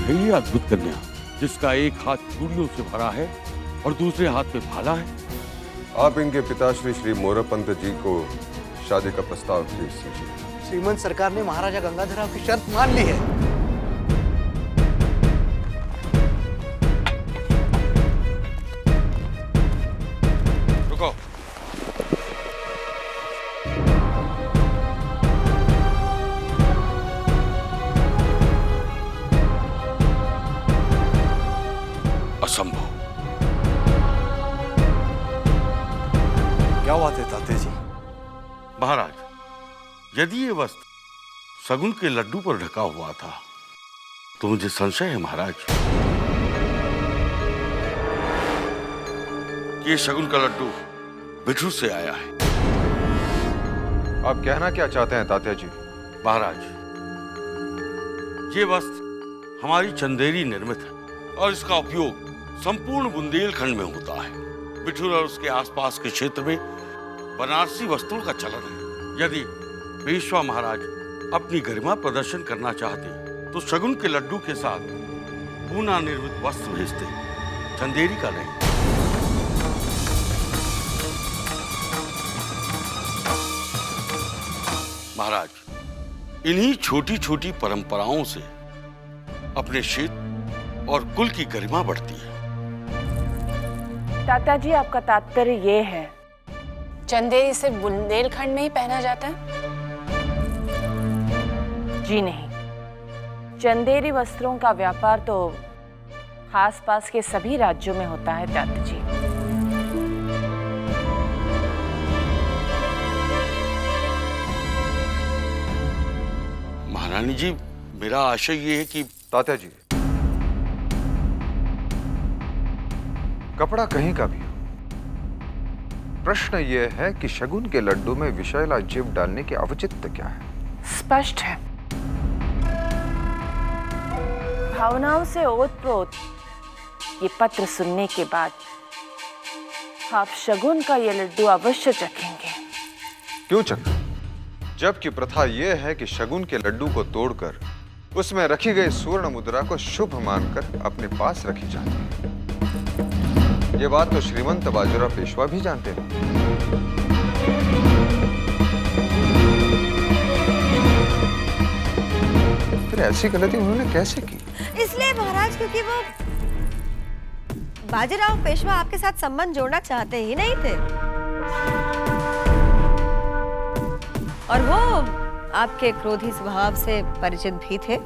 है ये अद्भुत कन्या जिसका एक हाथ चूड़ियों से भरा है और दूसरे हाथ में भाला है? आप इनके पिताश्री श्री मोरपंत जी को शादी का प्रस्ताव भेज दीजिए। श्रीमंत सरकार ने महाराजा गंगाधरराव की शर्त मान ली है। रुको। असंभव। क्या बात है ताते जी? महाराज, यदि ये वस्त्र शगुन के लड्डू पर ढका हुआ था तो मुझे संशय है महाराज कि ये शगुन का लड्डू बिठू से आया है। आप कहना क्या चाहते हैं तात्या जी? महाराज, ये वस्त्र हमारी चंदेरी निर्मित है और इसका उपयोग संपूर्ण बुंदेलखंड में होता है। बिठूर और उसके आसपास के क्षेत्र में बनारसी वस्त्रों का चलन है। यदि पेशवा महाराज अपनी गरिमा प्रदर्शन करना चाहते तो शगुन के लड्डू के साथ पूना निर्मित वस्त्र भेजते, चंदेरी का नहीं। महाराज, इन्हीं छोटी छोटी परंपराओं से अपने क्षेत्र और कुल की गरिमा बढ़ती है। ताता जी, आपका तात्पर्य ये है चंदेरी सिर्फ बुंदेलखंड में ही पहना जाता है? जी नहीं, चंदेरी वस्त्रों का व्यापार तो आसपास के सभी राज्यों में होता है ताता जी। महारानी जी, मेरा आशय ये है कि तात्या जी, कपड़ा कहीं का भी हो, प्रश्न यह है कि शगुन के लड्डू में विषैला जीव डालने की औचित्य क्या है? स्पष्ट है। भावनाओं से ओतप्रोत ये पत्र सुनने के बाद आप शगुन का ये लड्डू अवश्य चखेंगे। क्यों चख? जबकि प्रथा यह है कि शगुन के लड्डू को तोड़कर उसमें रखी गई स्वर्ण मुद्रा को शुभ मानकर अपने पास रखी जाती है। ये बात तो श्रीमंत बाजीराव पेशवा भी जानते हैं। फिर ऐसी गलती उन्होंने कैसे की? इसलिए महाराज, क्योंकि वो बाजीराव पेशवा आपके साथ संबंध जोड़ना चाहते ही नहीं थे और वो आपके क्रोधी स्वभाव से परिचित भी थे।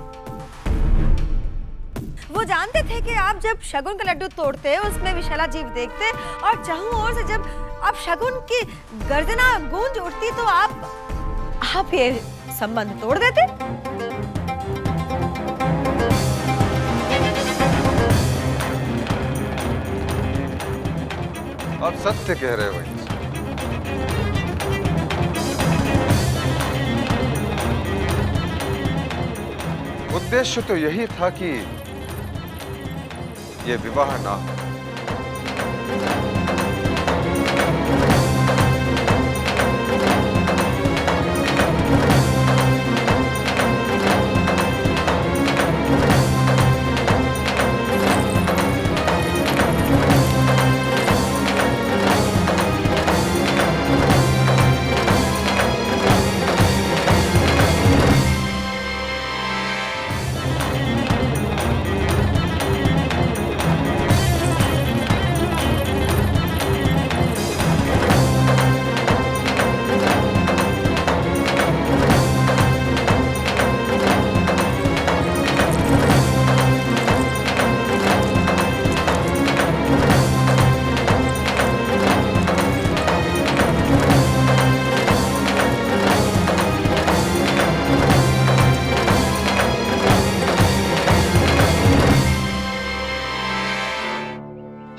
वो जानते थे कि आप जब शगुन का लड्डू तोड़ते, उसमें विषैला जीव देखते और चारों ओर से जब आप शगुन की गर्जना गूंज उठती तो आप ये संबंध तोड़ देते। आप सत्य कह रहे हो। उद्देश्य तो यही था कि ये विवाह ना हो।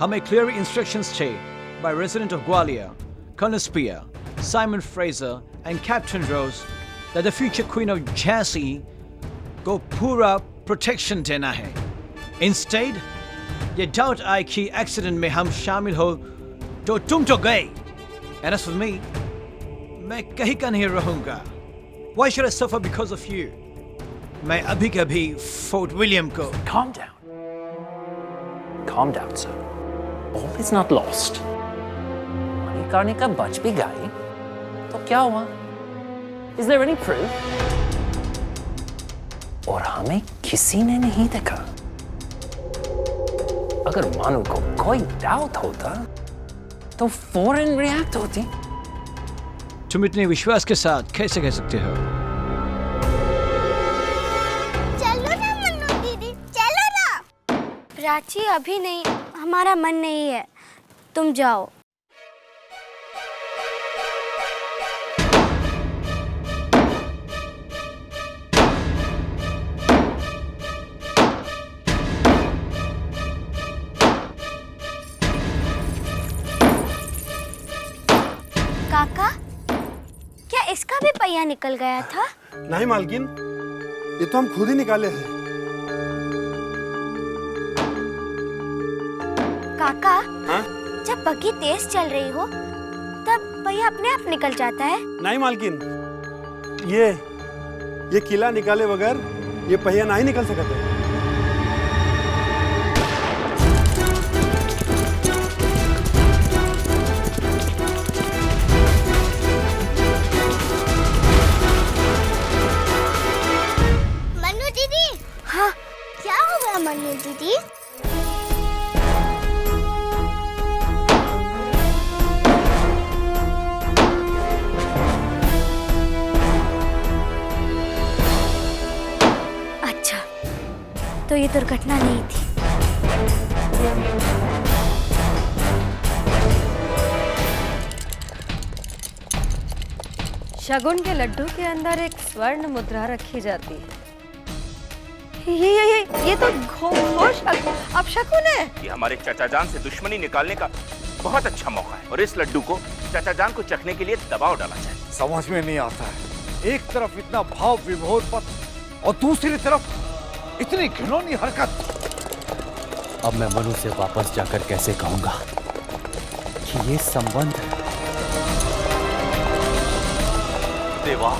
हमें clear instructions थे by resident of Gwalior, Colonel Spear, Simon Fraser and Captain Rose that the future Queen of Jhansi को पूरा protection देना है। Instead, ये doubt आई कि accident में हम शामिल हो तो तुम तो गए। And as for me, मैं कहीं का नहीं रहूंगा। Why should I suffer because of you? मैं अभी के अभी फोर्ट विलियम को Calm down. Calm down, sir. All is not lost. Manikarnika बच भी गई तो क्या हुआ? Is there any proof? और हमें किसी ने नहीं देखा। अगर मानू को कोई डाउट होता तो फौरन रिएक्ट होती। तुम इतने विश्वास के साथ कैसे कह सकते हो? चलो ना मन्नू दीदी, चलो ना। प्राची अभी नहीं, हमारा मन नहीं है, तुम जाओ। काका, क्या इसका भी पहिया निकल गया था? नहीं मालकिन, ये तो हम खुद ही निकाले हैं। काका, हाँ? जब बग्घी तेज चल रही हो तब पहिया अपने आप निकल जाता है। नहीं मालकिन, ये किला निकाले बगैर ये पहिया नहीं निकल सकता। मन्नू दीदी, हाँ क्या हो गया मन्नू दीदी? अच्छा, तो ये दुर्घटना नहीं थी। शगुन के लड्डू के अंदर एक स्वर्ण मुद्रा रखी जाती है। ये तो घोर अपशकुन है। ये हमारे चाचा जान से दुश्मनी निकालने का बहुत अच्छा मौका है और इस लड्डू को चाचा जान को चखने के लिए दबाव डाला जाए। समझ में नहीं आता है, एक तरफ इतना भाव विभोर पथ और दूसरी तरफ इतनी घिनौनी हरकत। अब मैं मनु से वापस जाकर कैसे कहूंगा कि ये संबंध देवा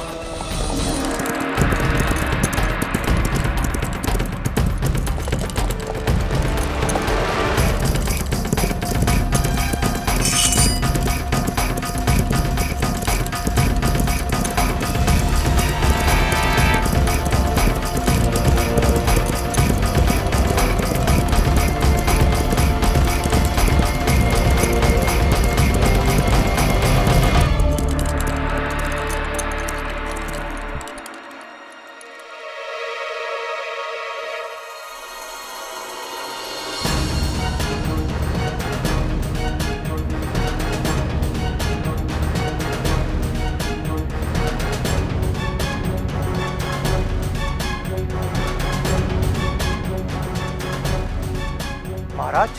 महाराज।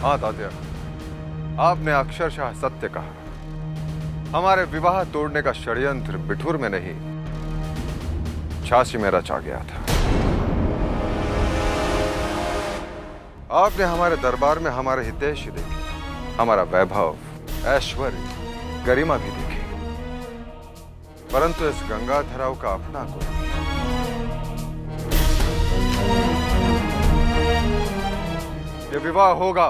हाँ तात्या, आपने अक्षरशः सत्य कहा। हमारे विवाह तोड़ने का षड्यंत्र बिठूर में नहीं, झांसी में रचा गया था। आपने हमारे दरबार में हमारे हितैषी देखे, हमारा वैभव, ऐश्वर्य, गरिमा भी देखी, परंतु इस गंगाधराव का अपना कोई। ये विवाह होगा।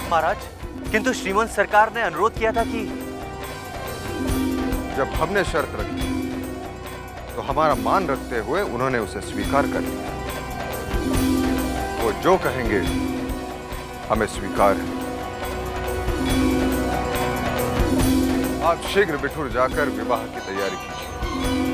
महाराज, किंतु श्रीमंत सरकार ने अनुरोध किया था कि जब हमने शर्त रखी तो हमारा मान रखते हुए उन्होंने उसे स्वीकार कर लिया। वो जो कहेंगे हमें स्वीकार है। आप शीघ्र बिठूर जाकर विवाह की तैयारी कीजिए।